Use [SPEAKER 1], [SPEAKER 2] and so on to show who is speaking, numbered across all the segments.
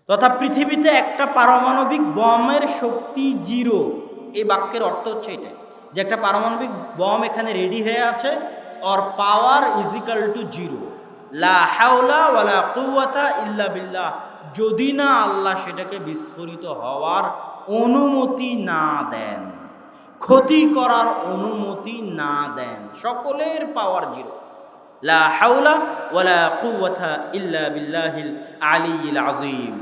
[SPEAKER 1] তথা পৃথিবীতে একটা পারমাণবিক বমের শক্তি 0। এই বাক্যের অর্থ হচ্ছে এটা, যে একটা পারমাণবিক বম এখানে রেডি হয়ে আছে, অর পাওয়ার ইজিক্যাল টু 0। লা হাওলা ওয়ালা কুওয়াতা ইল্লা বিল্লাহ, যদি না আল্লাহ সেটাকে বিস্ফোরিত হওয়ার অনুমতি না দেন, ক্ষতি করার অনুমতি না দেন। সকলের পাওয়ার 0। লা হাওলা ওয়ালা কুওয়াতা ইল্লা বিল্লাহিল আলিয়্যিল আযীম।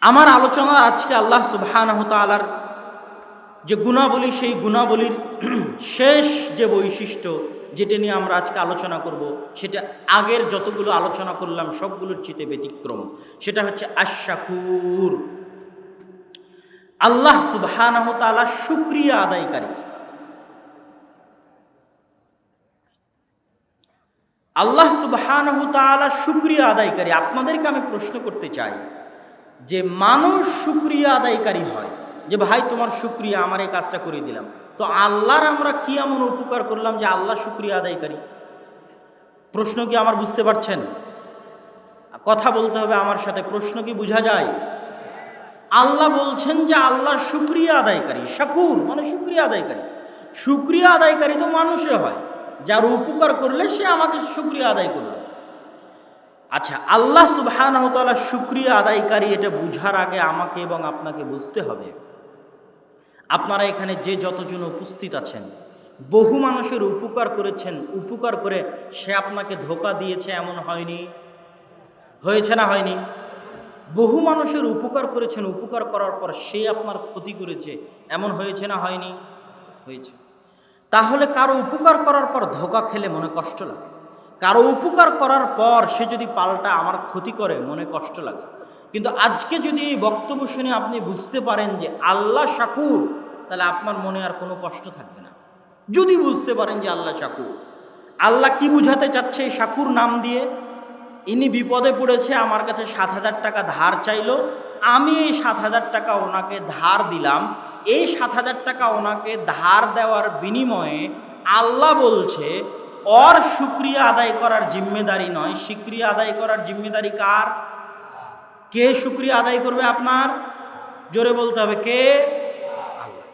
[SPEAKER 1] আমার আলোচনা আজকে আল্লাহ সুবহানাহু তাআলার যে গুণাবলী, সেই গুণাবলীর শেষ যে বৈশিষ্ট্য যেটা নিয়ে আমরা আজকে আলোচনা করব, সেটা আগের যতগুলো আলোচনা করলাম সবগুলোর চেয়ে ব্যতিক্রম। সেটা হচ্ছে আশ-শাকুর। আল্লাহ সুবহানাহু তাআলা শুকরিয়া আদায়কারী। আল্লাহ সুবহানাহু তাআলা শুকরিয়া আদায়কারী। আপনাদেরকে আমি প্রশ্ন করতে চাই যে মানুষ শুকরিয়া আদায়কারী হয়, যে ভাই তোমার শুকরিয়া, আমার এই কাজটা করে দিলাম, তো আল্লাহর আমরা কি এমন উপকার করলাম যে আল্লাহ শুকরিয়া আদায়কারী? প্রশ্ন কি আমার বুঝতে পারছেন? কথা বলতে হবে আমার সাথে, প্রশ্ন কি বোঝা যায়? আল্লাহ বলছেন যে আল্লাহ শুকরিয়া আদায়কারী। শাকুর মানে শুকরিয়া আদায়কারী। শুকরিয়া আদায়কারী তো মানুষে হয়, যার উপকার করলে সে আমাকে শুকরিয়া আদায় করল। আচ্ছা, আল্লাহ সুবহানাহু ওয়া তাআলা শুকরিয়া আদায়কারী, এটা বুঝার আগে আমাকে এবং আপনাকে বুঝতে হবে, আপনারা এখানে যে যতজন উপস্থিত আছেন, বহু মানুষের উপকার করেছেন, উপকার করে সে আপনাকে ধোঁকা দিয়েছে এমন হয়নি? হয়েছে না হয়নি? বহু মানুষের উপকার করেছেন, উপকার করার পর সে আপনার ক্ষতি করেছে এমন হয়েছে না হয়নি? হয়েছে। তাহলে কারো উপকার করার পর ধোঁকা খেলে মনে কষ্ট লাগে, কারো উপকার করার পর সে যদি পাল্টা আমার ক্ষতি করে মনে কষ্ট লাগে। কিন্তু আজকে যদি এই বক্তব্য শুনে আপনি বুঝতে পারেন যে আল্লাহ শাকুর, তাহলে আপনার মনে আর কোনো কষ্ট থাকবে না। যদি বুঝতে পারেন যে আল্লাহ শাকুর, আল্লাহ কি বুঝাতে চাচ্ছে এই শাকুর নাম দিয়ে? ইনি বিপদে পড়েছে, আমার কাছে 7,000 টাকা ধার চাইলো, আমি এই 7,000 টাকা ওনাকে ধার দিলাম। এই 7,000 টাকা ওনাকে ধার দেওয়ার বিনিময়ে আল্লাহ বলছে ওর শুকরিয়া আদায় করার জিম্মেদারি নয়, শুকরিয়া আদায় করার জিম্মেদারি কার? কে শুকরিয়া আদায় করবে আপনার? জোরে বলতে হবে, কে? আল্লাহ।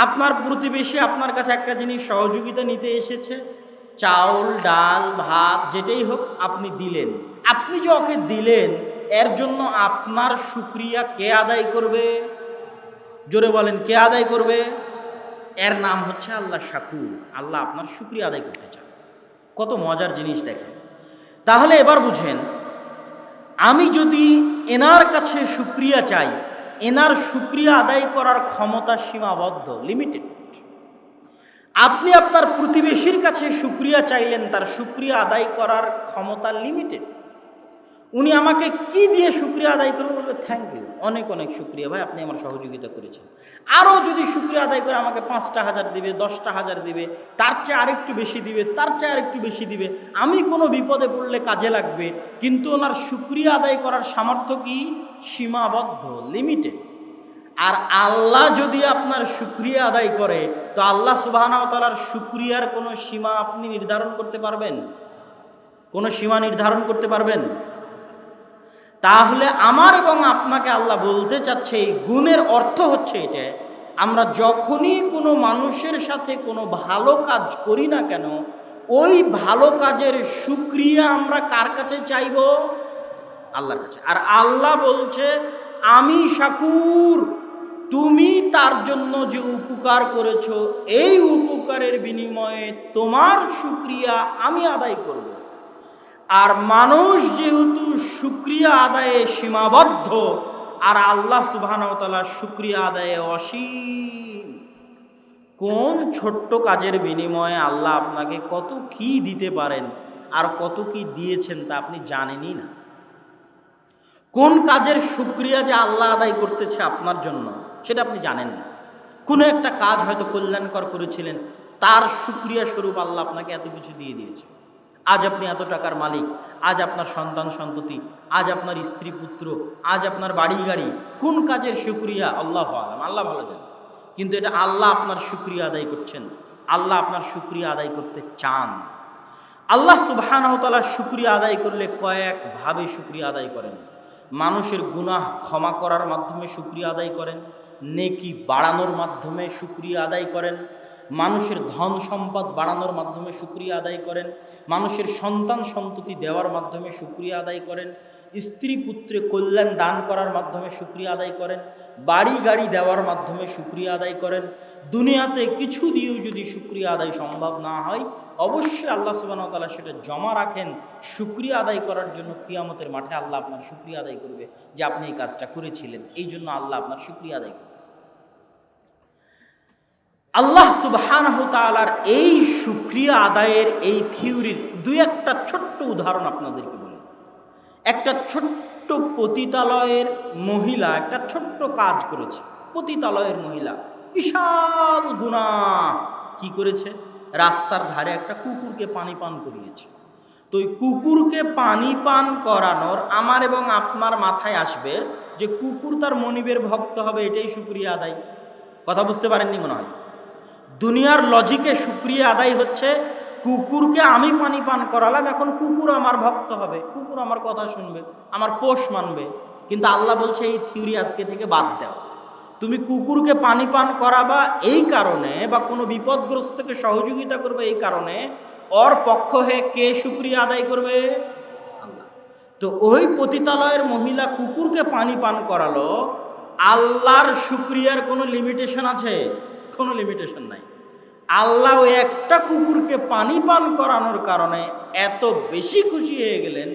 [SPEAKER 1] আপনার প্রতিবেশী আপনার কাছে একটা জিনিস সহযোগিতা নিতে এসেছে, চাউল, ডাল, ভাত, যেটাই হোক, আপনি দিলেন। আপনি যে ওকে দিলেন, এর জন্য আপনার শুকরিয়া কে আদায় করবে? জোরে বলেন, কে আদায় করবে? এর নাম হচ্ছে আল্লাহ শাকুর। আল্লাহ আপনার শুকরিয়া আদায় করতে চান। কত মজার জিনিস দেখেন। তাহলে এবার বুঝেন, আমি যদি এনার কাছে শুকরিয়া চাই, এনার শুকরিয়া আদায় করার ক্ষমতা সীমাবদ্ধ, লিমিটেড। আপনি আপনার প্রতিবেশীর কাছে শুকরিয়া চাইলেন, তার শুকরিয়া আদায় করার ক্ষমতা লিমিটেড। উনি আমাকে কি দিয়ে শুকরিয়া আদায় করবেন? বলবে থ্যাংক ইউ, অনেক অনেক শুকরিয়া ভাই, আপনি আমার সহযোগিতা করেছেন। আরও যদি শুকরিয়া আদায় করে আমাকে 5টা হাজার দিবে, 10টা হাজার দিবে, তার চেয়ে আরেকটু বেশি দিবে, তার চেয়ে আরেকটু বেশি দিবে, আমি কোনো বিপদে পড়লে কাজে লাগবে। কিন্তু ওনার শুকরিয়া আদায় করার সামর্থ্য কি? সীমাবদ্ধ, লিমিটেড। আর আল্লাহ যদি আপনার শুকরিয়া আদায় করে, তো আল্লাহ সুবহানাহু ওয়া তাআলার শুকরিয়ার কোনো সীমা আপনি নির্ধারণ করতে পারবেন? কোনো সীমা নির্ধারণ করতে পারবেন? তাহলে আমার এবং আপনাকে আল্লাহ বলতে চাচ্ছে, এই গুণের অর্থ হচ্ছে এটা, আমরা যখনই কোনো মানুষের সাথে কোনো ভালো কাজ করি না কেন, ওই ভালো কাজের শুকরিয়া আমরা কার কাছে চাইব? আল্লাহর কাছে। আর আল্লাহ বলছে আমি শাকুর, তুমি তার জন্য যে উপকার করেছো, এই উপকারের বিনিময়ে তোমার শুকরিয়া আমি আদায় করব। আর মানুষ যেহেতু শুকরিয়া আদায়ে সীমাবদ্ধ, আর আল্লাহ সুবহানাহু ওয়া তাআলা শুকরিয়া আদায়ে অসীম। কোন ছোট্ট কাজের বিনিময়ে আল্লাহ আপনাকে কত কি দিতে পারেন, আর কত কি দিয়েছেন তা আপনি জানেনই না। কোন কাজের শুকরিয়া যে আল্লাহ আদায় করতেছে আপনার জন্য, সেটা আপনি জানেন না। কোনো একটা কাজ হয়তো কল্যাণকর করেছিলেন, তার শুকরিয়া স্বরূপ আল্লাহ আপনাকে এত কিছু দিয়ে দিয়েছে। আজ আপনি এত টাকার মালিক, আজ আপনার সন্তান সন্ততি, আজ আপনার স্ত্রী পুত্র, আজ আপনার বাড়ি গাড়ি। কোন কাজের শুকরিয়া আল্লাহু আলাম, আল্লাহ ভালো জানেন। কিন্তু এটা আল্লাহ আপনার শুকরিয়া আদায় করছেন, আল্লাহ আপনার শুকরিয়া আদায় করতে চান। আল্লাহ সুবহানাহু ওয়া তাআলা শুকরিয়া আদায় করলে কয়েকভাবে শুকরিয়া আদায় করেন। মানুষের গুনাহ ক্ষমা করার মাধ্যমে শুকরিয়া আদায় করেন, নেকি বাড়ানোর মাধ্যমে শুকরিয়া আদায় করেন, মানুষের ধন সম্পদ বাড়ানোর মাধ্যমে শুকরিয়া আদায় করেন, মানুষের সন্তান সন্ততি দেওয়ার মাধ্যমে শুকরিয়া আদায় করেন, স্ত্রী পুত্রে কল্যাণ দান করার মাধ্যমে শুকরিয়া আদায় করেন, বাড়ি গাড়ি দেওয়ার মাধ্যমে শুকরিয়া আদায় করেন। দুনিয়াতে কিছু দিয়েও যদি শুকরিয়া আদায় সম্ভব না হয়, অবশ্যই আল্লাহ সুবহানাহু ওয়া তাআলা সেটা জমা রাখেন শুকরিয়া আদায় করার জন্য। কিয়ামতের মাঠে আল্লাহ আপনার শুকরিয়া আদায় করবে যে আপনি এই কাজটা করেছিলেন, এই জন্য আল্লাহ আপনার শুকরিয়া আদায় করবে। আল্লাহ সুবহানাহু ওয়া তাআলার এই শুকরিয়া আদায়ের এই থিওরির দুই একটা ছোট্ট উদাহরণ আপনাদেরকে বলি। একটা ছোট্ট পতিতালয়ের মহিলা একটা ছোট্ট কাজ করেছে। পতিতালয়ের মহিলা বিশাল গুনাহ কি করেছে? রাস্তার ধারে একটা কুকুরকে পানি পান করিয়েছে। তো ওই কুকুরকে পানি পান করানোর আমার এবং আপনার মাথায় আসবে যে কুকুর তার মনিবের ভক্ত হবে, এটাই শুকরিয়া আদায়। কথা বুঝতে পারেননি মনে হয়? দুনিয়ার লজিকে শুকরিয়া আদায় হচ্ছে কুকুরকে আমি পানি পান করালাম, এখন কুকুর আমার ভক্ত হবে, কুকুর আমার কথা শুনবে, আমার পোষ মানবে। কিন্তু আল্লাহ বলছে এই থিওরি আজকে থেকে বাদ দাও। তুমি কুকুরকে পানি পান করাবা এই কারণে, বা কোনো বিপদগ্রস্তকে সহযোগিতা করবে এই কারণে, ওর পক্ষ হয়ে কে শুকরিয়া আদায় করবে? আল্লাহ। তো ওই পতিতালয়ের মহিলা কুকুরকে পানি পান করালো, আল্লাহর শুকরিয়ার কোনো লিমিটেশন আছে? কোনো লিমিটেশন নাই। আল্লাহ ওই একটা কুকুরকে পানি পান করানোর কারণে এত বেশি খুশি হয়ে গেলেন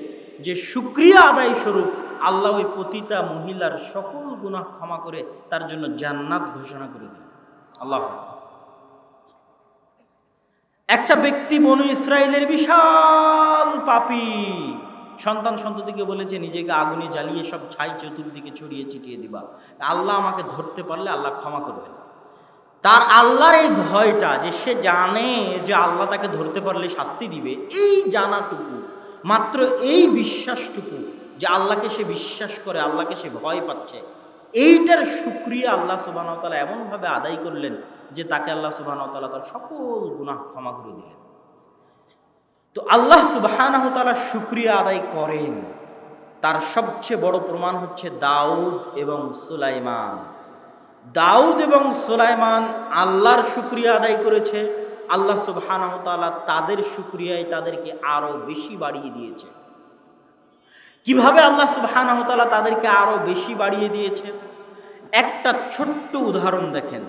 [SPEAKER 1] যে শুকরিয়া আদায় স্বরূপ আল্লাহ ওই পতিতা মহিলার সকল গুনাহ ক্ষমা করে তার জন্য জান্নাত ঘোষণা করে দিলেন। আল্লাহ। একটা ব্যক্তি বনু ইসরায়েলের বিশাল পাপী, সন্তান সন্ততিকে বলেছে নিজেকে আগুনে জ্বালিয়ে সব ছাই চতুর্দিকে ছড়িয়ে ছিটিয়ে দিবা, আল্লাহ আমাকে ধরতে পারলে আল্লাহ ক্ষমা করবেন। তার আল্লাহর এই ভয়টা, যে সে জানে যে আল্লাহ তাকে ধরতে পারলে শাস্তি দিবে, এই জানাটুকু, মাত্র এই বিশ্বাসটুকু যে আল্লাহকে সে বিশ্বাস করে, আল্লাহকে সে ভয় পাচ্ছে, এইটার শুকরিয়া আল্লাহ সুবহানাহু ওয়া তাআলা এমনভাবে আদায় করলেন যে তাকে আল্লাহ সুবহানাহু ওয়া তাআলা তার সকল গুনাহ ক্ষমা করে দিলেন। তো আল্লাহ সুবহানাহু ওয়া তাআলা শুকরিয়া আদায় করেন, তার সবচেয়ে বড় প্রমাণ হচ্ছে দাউদ এবং সুলাইমান। দাউদ এবং সুলাইমান আল্লাহর শুকরিয়া আদায় করেছে, আল্লাহ সুবহানাহু ওয়া তাআলা তাদের শুকরিয়ায় তাদেরকে আরো বেশি বাড়িয়ে দিয়েছে। কিভাবে আল্লাহ সুবহানাহু ওয়া তাআলা তাদেরকে আরো বেশি বাড়িয়ে দিয়েছে? একটা ছোট্ট উদাহরণ দেখেন।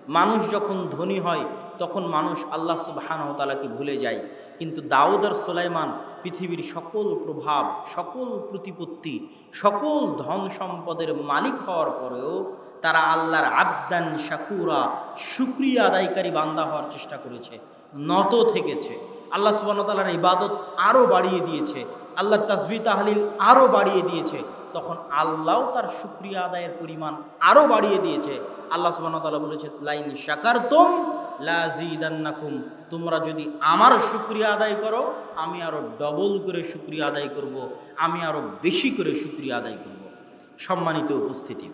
[SPEAKER 1] মানুষ যখন ধনী হয় তখন মানুষ আল্লাহ সুবহানাহু ওয়া তাআলাকে ভুলে যায়, কিন্তু দাউদ আর সুলাইমান পৃথিবীর সকল প্রভাব, সকল প্রতিপত্তি, সকল ধন সম্পদের মালিক হওয়ার পরেও তারা আল্লাহর আবদান শাকুরা, শুকরিয়া আদায়কারী বান্দা হওয়ার চেষ্টা করেছে, নত থেকেছে। আল্লাহ সুবহানাহু ওয়া তাআলার ইবাদত আরও বাড়িয়ে দিয়েছে, আল্লাহর তাসবিহ তাহলিল আরও বাড়িয়ে দিয়েছে। তখন আল্লাহও তার শুকরিয়া আদায়ের পরিমাণ আরও বাড়িয়ে দিয়েছে। আল্লাহ সুবহানাহু ওয়া তাআলা বলেছে, লাইন শাকারতুম লাযীদান্নাকুম, তোমরা যদি আমার শুকরিয়া আদায় করো আমি আরও ডবল করে শুকরিয়া আদায় করব, আমি আরও বেশি করে শুকরিয়া আদায় করব। সম্মানিত উপস্থিতি,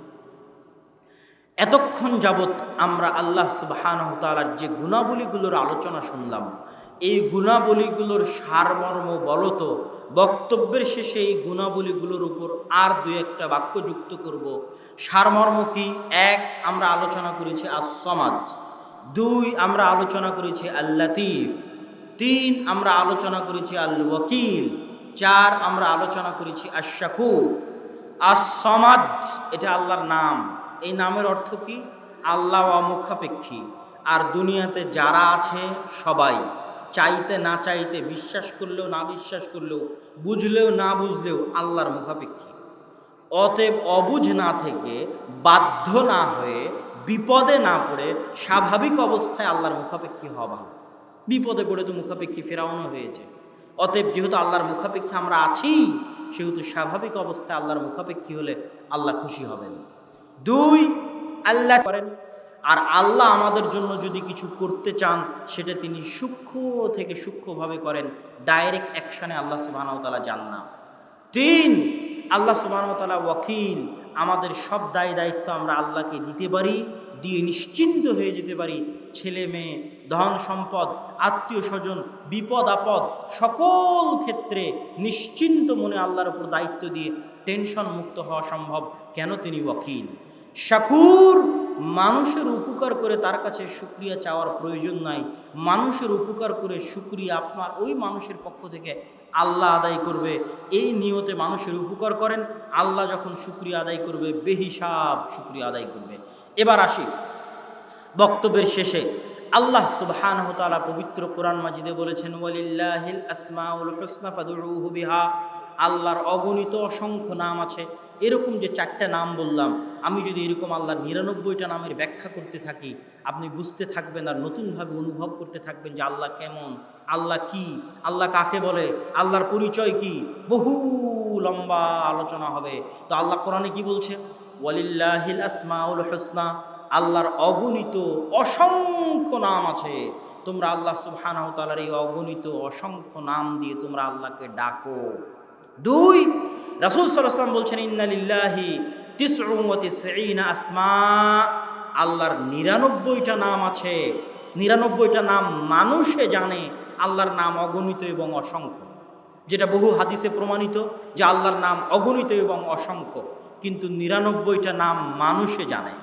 [SPEAKER 1] এতক্ষণ যাবৎ আমরা আল্লাহ সুবহানাহু ওয়া তাআলার যে গুণাবলীগুলোর আলোচনা শুনলাম, এই গুণাবলীগুলোর সারমর্ম বলত। বক্তব্যের শেষে এই গুণাবলীগুলোর উপর আর দুই একটা বাক্য যুক্ত করব। সারমর্ম কি? এক, আমরা আলোচনা করেছি আস-সামাদ। দুই, আমরা আলোচনা করেছি আল-লাতীফ। তিন, আমরা আলোচনা করেছি আল-ওয়াকিল। চার, আমরা আলোচনা করেছি আশ-শাকুর। আস-সামাদ এটা আল্লাহর নাম। এই নামের অর্থ কি? আল্লাহ অমুখাপেক্ষী। আর দুনিয়াতে যারা আছে সবাই চাইতে না চাইতে, বিশ্বাস করলেও না বিশ্বাস করলেও, বুঝলেও না বুঝলেও আল্লাহর মুখাপেক্ষী। অতএব অবুঝ না থেকে, বাধ্য না হয়ে, বিপদে না পড়ে স্বাভাবিক অবস্থায় আল্লাহর মুখাপেক্ষী হওয়া ভালো। বিপদে পড়ে তো মুখাপেক্ষী ফেরাউনও হয়েছে। অতএব যেহেতু আল্লাহর মুখাপেক্ষী আমরা আছি, সেহেতু স্বাভাবিক অবস্থায় আল্লাহর মুখাপেক্ষী হলে আল্লাহ খুশি হবেন। দুই, আল্লাহ করেন, আর আল্লাহ আমাদের জন্য যদি কিছু করতে চান সেটা তিনি সূক্ষ্ম থেকে সূক্ষ্মভাবে করেন, ডাইরেক্ট অ্যাকশনে আল্লাহ সুবহানাহু ওয়া তাআলা যান না। তিন, আল্লাহ সুবহানাহু ওয়া তাআলা ওয়াকিল, আমাদের সব দায় দায়িত্ব আমরা আল্লাহকে দিতে পারি, দিয়ে নিশ্চিন্ত হয়ে যেতে পারি। ছেলে মেয়ে, ধন সম্পদ, আত্মীয় স্বজন, বিপদ আপদ সকল ক্ষেত্রে নিশ্চিন্ত মনে আল্লাহর উপর দায়িত্ব দিয়ে টেনশন মুক্ত হওয়া সম্ভব। কেন? তিনি ওয়াকিল। শাকুর, মানুষের উপকার করে তার কাছে শুকরিয়া চাওয়ার প্রয়োজন নাই। মানুষের উপকার করে শুকরিয়া আপনার ওই মানুষের পক্ষ থেকে আল্লাহ আদায় করবে। এই নিয়তে মানুষের উপকার করেন, আল্লাহ যখন শুকরিয়া আদায় করবে বেহিসাব শুকরিয়া আদায় করবে। এবার আসি বক্তব্যের শেষে। আল্লাহ সুবহানাহু ওয়া তাআলা পবিত্র কোরআন মাজিদে বলেছেন, ওয়ালিল্লাহিল আসমাউল হুসনা ফাদউহু বিহা। আল্লাহর অগণিত অসংখ্য নাম আছে। এরকম যে 4টা নাম বললাম, আমি যদি এরকম আল্লাহর 99টা নামের ব্যাখ্যা করতে থাকি, আপনি বুঝতে থাকবেন আর নতুনভাবে অনুভব করতে থাকবেন যে আল্লাহ কেমন, আল্লাহ কি, আল্লাহ কাকে বলে, আল্লাহর পরিচয় কি, বহু লম্বা আলোচনা হবে। তো আল্লাহ কোরআনে কি বলছে? ওয়ালিল্লাহিল আসমাউল হুসনা, আল্লাহর অগণিত অসংখ্য নাম আছে। তোমরা আল্লাহ সুবহানাহু ওয়া তাআলার এই অগণিত অসংখ্য নাম দিয়ে তোমরা আল্লাহকে ডাকো। 2, রাসূল সাল্লাল্লাহু আলাইহি ওয়াসাল্লাম বলছেন, ইন্না লিল্লাহি 99 আসমা, আল্লাহর 99টা নাম আছে। 99টা নাম মানুষে জানে, আল্লাহর নাম অগণিত এবং অসংখ্য, যেটা বহু হাদিসে প্রমাণিত যে আল্লাহর নাম অগণিত এবং অসংখ্য, কিন্তু 99টা নাম মানুষে জানে।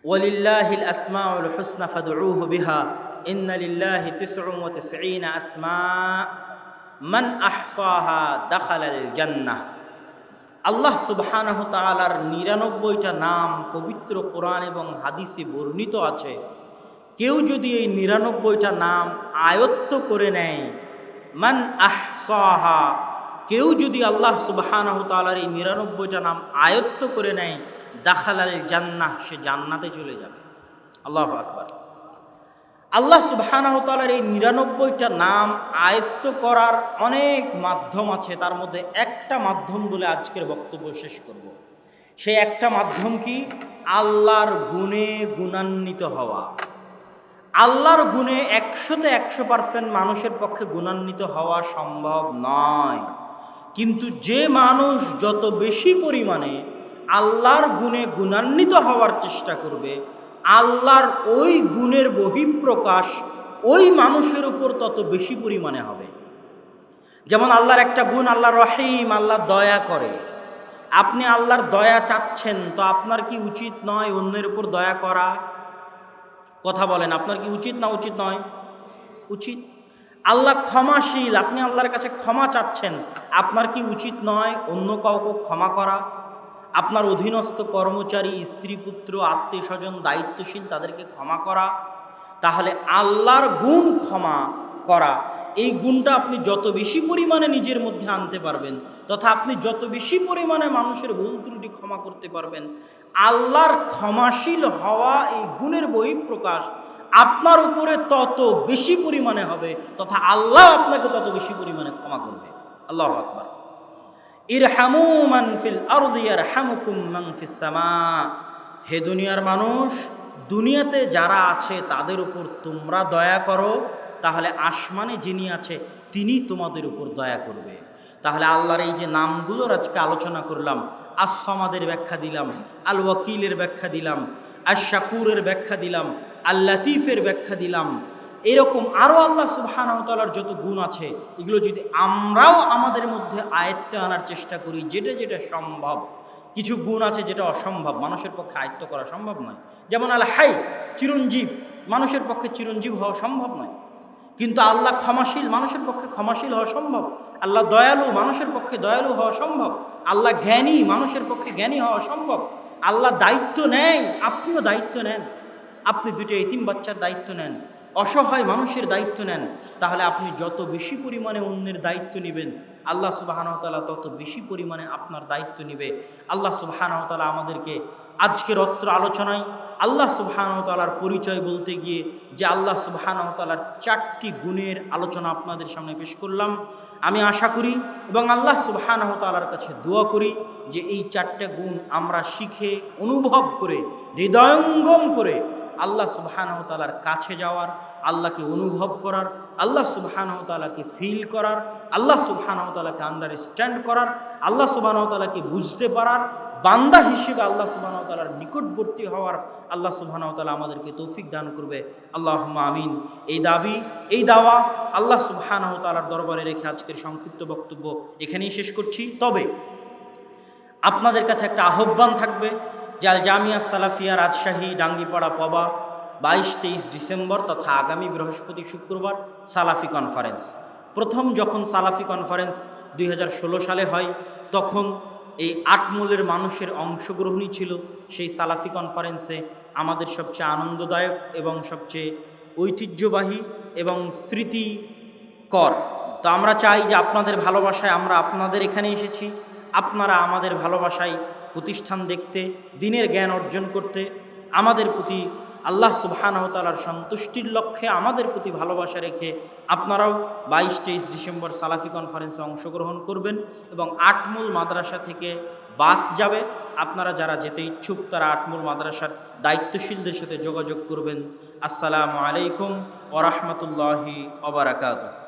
[SPEAKER 1] ওয়ালিল্লাহিল আসমাউল হুসনা ফাদউহু বিহা, ইন্না লিল্লাহি 99 আসমা, মান আহসাহা দাখালাল জান্নাহ। আল্লাহ সুবহানাহু ওয়া তাআলার 99টা নাম পবিত্র কোরআন এবং হাদিসে বর্ণিত আছে। কেউ যদি এই 99টা নাম আয়ত্ত করে নেয়, মান আহসাহা, কেউ যদি আল্লাহ সুবহানাহু ওয়া তাআলার এই 99টা নাম আয়ত্ত করে নেয়, দাখালাল জান্নাহ, সে জান্নাতে চলে যাবে। আল্লাহু আকবার। আল্লাহ সুবহানাহু ওয়া তাআলার এই 99টা নাম আয়ত্ত করার অনেক মাধ্যম আছে, তার মধ্যে একটা মাধ্যম বলে আজকের বক্তব্য শেষ করব। সেই একটা মাধ্যম কি? আল্লাহর গুণে গুণান্বিত হওয়া। আল্লাহর গুণে 100তে 100% মানুষের পক্ষে গুণান্বিত হওয়া সম্ভব নয়, কিন্তু যে মানুষ যত বেশি পরিমাণে আল্লাহর গুণে গুণান্বিত হওয়ার চেষ্টা করবে, আল্লাহর ওই গুণের বহিঃপ্রকাশ ওই মানুষের উপর তত বেশি পরিমাণে হবে। যেমন আল্লাহর একটা গুণ, আল্লাহ রহিম, আল্লাহ দয়া করে। আপনি আল্লাহর দয়া চাচ্ছেন, তো আপনার কি উচিত নয় অন্যের উপর দয়া করা? কথা বলেন, আপনার কি উচিত না উচিত নয়? উচিত। আল্লাহ ক্ষমাশীল, আপনি আল্লাহর কাছে ক্ষমা চাচ্ছেন, আপনার কি উচিত নয় অন্য কাউকে ক্ষমা করা? আপনার অধীনস্থ কর্মচারী, স্ত্রী, পুত্র, আত্মীয় স্বজন, দায়িত্বশীল, তাদেরকে ক্ষমা করা। তাহলে আল্লাহর গুণ ক্ষমা করা, এই গুণটা আপনি যত বেশি পরিমাণে নিজের মধ্যে আনতে পারবেন, তথা আপনি যত বেশি পরিমাণে মানুষের ভুল ত্রুটি ক্ষমা করতে পারবেন, আল্লাহর ক্ষমাশীল হওয়া এই গুণের বহিঃপ্রকাশ আপনার উপরে তত বেশি পরিমাণে হবে, তথা আল্লাহ আপনাকে তত বেশি পরিমাণে ক্ষমা করবে। আল্লাহু আকবার। ইরহামু মান ফিল আরদি ইয়ারহামুকুম মান ফিস সামা। হে দুনিয়ার মানুষ, দুনিয়াতে যারা আছে তাদের উপর তোমরা দয়া করো, তাহলে আসমানে যিনি আছে তিনি তোমাদের উপর দয়া করবে। তাহলে আল্লাহর এই যে নামগুলোর আজকে আলোচনা করলাম, আস-সামাদের ব্যাখ্যা দিলাম, আল ওয়াকিলের ব্যাখ্যা দিলাম, আশ-শাকুরের ব্যাখ্যা দিলাম, আল লাতিফের ব্যাখ্যা দিলাম, এরকম আরও আল্লাহ সুবহানাহু ওয়া তাআলার যত গুণ আছে, এগুলো যদি আমরাও আমাদের মধ্যে আয়ত্তে আনার চেষ্টা করি, যেটা যেটা সম্ভব। কিছু গুণ আছে যেটা অসম্ভব, মানুষের পক্ষে আয়ত্ত করা সম্ভব নয়। যেমন আল হাই, চিরঞ্জীব, মানুষের পক্ষে চিরঞ্জীব হওয়া সম্ভব নয়, কিন্তু আল্লাহ ক্ষমাশীল, মানুষের পক্ষে ক্ষমাশীল হওয়া সম্ভব। আল্লাহ দয়ালু, মানুষের পক্ষে দয়ালু হওয়া সম্ভব। আল্লাহ জ্ঞানী, মানুষের পক্ষে জ্ঞানী হওয়া সম্ভব। আল্লাহ দায়িত্ব নেয়, আপনিও দায়িত্ব নেন। আপনি দুটো এতিম বাচ্চার দায়িত্ব নেন, অসহায় মানুষের দায়িত্ব নেন, তাহলে আপনি যত বেশি পরিমাণে অন্যের দায়িত্ব নেবেন আল্লাহ সুবহানাহু ওয়া তাআলা তত বেশি পরিমাণে আপনার দায়িত্ব নেবে। আল্লাহ সুবহানাহু ওয়া তাআলা আমাদেরকে আজকের অত্র আলোচনায় আল্লাহ সুবহানাহু ওয়া তাআলার পরিচয় বলতে গিয়ে যে আল্লাহ সুবহানাহু ওয়া তাআলার 4টি গুণের আলোচনা আপনাদের সামনে পেশ করলাম, আমি আশা করি এবং আল্লাহ সুবহানাহু ওয়া তাআলার কাছে দোয়া করি যে এই 4টে গুণ আমরা শিখে অনুভব করে হৃদয়ঙ্গম করে আল্লাহ সুবহানাহু ওয়া তাআলার কাছে যাওয়ার, আল্লাহকে অনুভব করার, আল্লাহ সুবহানাহু ওয়া তাআলাকে ফিল করার, আল্লাহ সুবহানাহু ওয়া তাআলাকে আন্ডারস্ট্যান্ড করার, আল্লাহ সুবহানাহু ওয়া তাআলাকে বুঝতে পারার, বান্দা হিসেবে আল্লাহ সুবহানাহু ওয়া তাআলার নিকটবর্তী হওয়ার আল্লাহ সুবহানাহু ওয়া তাআলা আমাদেরকে তৌফিক দান করবে। আল্লাহুম্মা আমিন। এই দাবি, এই দাওয়া আল্লাহ সুবহানাহু ওয়া তাআলার দরবারে রেখে আজকের সংক্ষিপ্ত বক্তব্য এখানেই শেষ করছি। তবে আপনাদের কাছে একটা আহ্বান থাকবে যে আল জামিয়া সালাফিয়া রাজশাহী ডাঙ্গিপাড়া পবা 22-23 ডিসেম্বর তথা আগামী বৃহস্পতি শুক্রবার সালাফি কনফারেন্স। প্রথম যখন সালাফি কনফারেন্স 2016 সালে হয় তখন এই আটমূলের মানুষের অংশগ্রহণই ছিল সেই সালাফি কনফারেন্সে আমাদের সবচেয়ে আনন্দদায়ক এবং সবচেয়ে ঐতিহ্যবাহী এবং স্মৃতিকর। তো আমরা চাই যে আপনাদের ভালোবাসায় আমরা আপনাদের এখানে এসেছি, আপনারা আমাদের ভালোবাসায় প্রতিষ্ঠান দেখতে, দিনের জ্ঞান অর্জন করতে, আমাদের প্রতি আল্লাহ সুবহানাহু ওয়া তাআলার সন্তুষ্টির লক্ষ্যে আমাদের প্রতি ভালোবাসা রেখে আপনারাও 22-23 ডিসেম্বর সালাফি কনফারেন্সে অংশগ্রহণ করবেন এবং আটমূল মাদ্রাসা থেকে বাস যাবে। আপনারা যারা যেতে ইচ্ছুক তারা আটমূল মাদ্রাসার দায়িত্বশীলদের সাথে যোগাযোগ করবেন। আসসালামু আলাইকুম ওয়া রাহমাতুল্লাহি ওয়া বারাকাতুহু।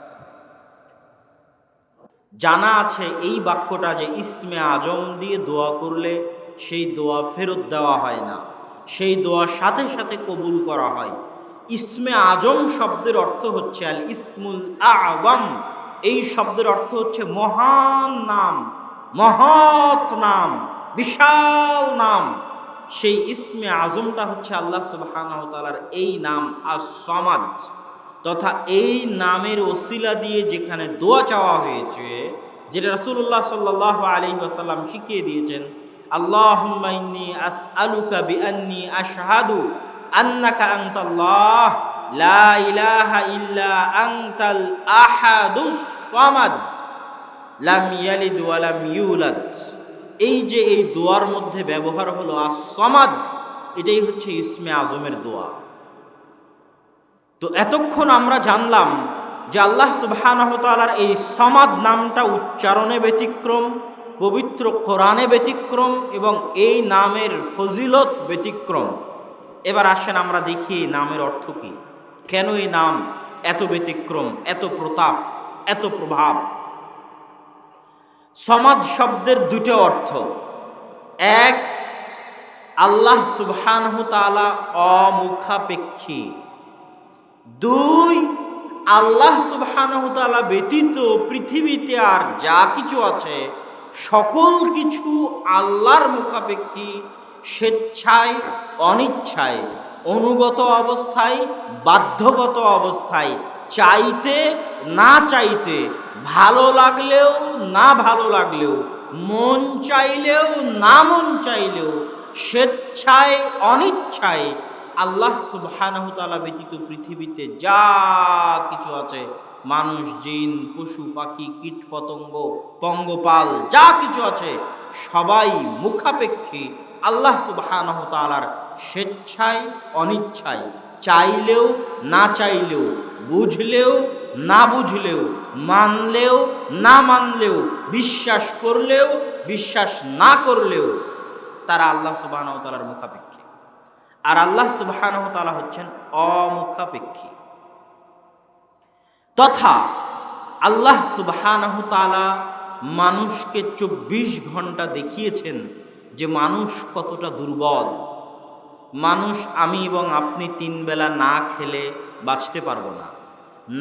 [SPEAKER 1] জানা আছে এই বাক্যটা যে ইসমে আজম দিয়ে দোয়া করলে সেই দোয়া ফেরত দেওয়া হয় না, সেই দোয়া সাথে সাথে কবুল করা হয়। ইসমে আজম শব্দের অর্থ হচ্ছে আল ইসমুল আযম। এই শব্দের অর্থ হচ্ছে মহান নাম, মহৎ নাম, বিশাল নাম। সেই ইসমে আজমটা হচ্ছে আল্লাহ সুবহানাহু ওয়া তাআলার এই নাম আস-সামাদ, তথা এই নামের ওসিলা দিয়ে যেখানে দোয়া চাওয়া হয়েছে, যেটা রাসূলুল্লাহ সাল্লাল্লাহু আলাইহি ওয়াসাল্লাম শিখিয়ে দিয়েছেন, আল্লাহুম্মা ইন্নী আসআলুকা বিআন্নী আশহাদু আন্নাকা আনতাল্লাহ লা ইলাহা ইল্লা আনতাল আহাদুস সামাদ লাম ইয়ালিদ ওয়া লাম ইউলাদ। এই যে এই দোয়ার মধ্যে ব্যবহার হলো আস-সামাদ, এটাই হচ্ছে ইসমে আজমের দোয়া। তো এতক্ষণ আমরা জানলাম যে আল্লাহ সুবহানাহু ওয়া তাআলার এই সামাদ নামটা উচ্চারণে ব্যতিক্রম, পবিত্র কোরআনে ব্যতিক্রম এবং এই নামের ফজিলত ব্যতিক্রম। এবার আসেন আমরা দেখি এই নামের অর্থ কী, কেন এই নাম এত ব্যতিক্রম, এত প্রতাপ, এত প্রভাব। সামাদ শব্দের দুটো অর্থ, এক আল্লাহ সুবহানাহু ওয়া তাআলা অমুখাপেক্ষী, দুই আল্লাহ সুবহানাহু ওয়া তাআলা ব্যতীত পৃথিবীতে আর যা কিছু আছে সকল কিছু আল্লাহর মুখাপেক্ষী, স্বেচ্ছায় অনিচ্ছায়, অনুগত অবস্থায় বাধ্যগত অবস্থায়, চাইতে না চাইতে, ভালো লাগলেও না ভালো লাগলেও, মন চাইলেও না মন চাইলেও, স্বেচ্ছায় অনিচ্ছায় আল্লাহ সুবহানাহু ওয়া তাআলা ব্যতীত পৃথিবীতে যা কিছু আছে, মানুষ, জিন, পশু পাখি, কীট পতঙ্গ, পঙ্গপাল যা কিছু আছে সবাই মুখাপেক্ষী আল্লাহ সুবহানাহু ওয়া তাআলার স্বেচ্ছায় অনিচ্ছায়, চাইলেও না চাইলেও, বুঝলেও না বুঝলেও, মানলেও না মানলেও, বিশ্বাস করলেও বিশ্বাস না করলেও তারা আল্লাহ সুবহানাহু ওয়া তাআলার মুখাপেক্ষী। আর আল্লাহ সুবহানাহু ওয়া তাআলা হচ্ছেন অমুখাপেক্ষী। তথা আল্লাহ সুবহানাহু ওয়া তাআলা মানুষকে 24 ঘন্টা দেখিয়েছেন যে মানুষ কতটা দুর্বল। মানুষ, আমি এবং আপনি 3 বেলা না খেলে বাঁচতে পারবো না,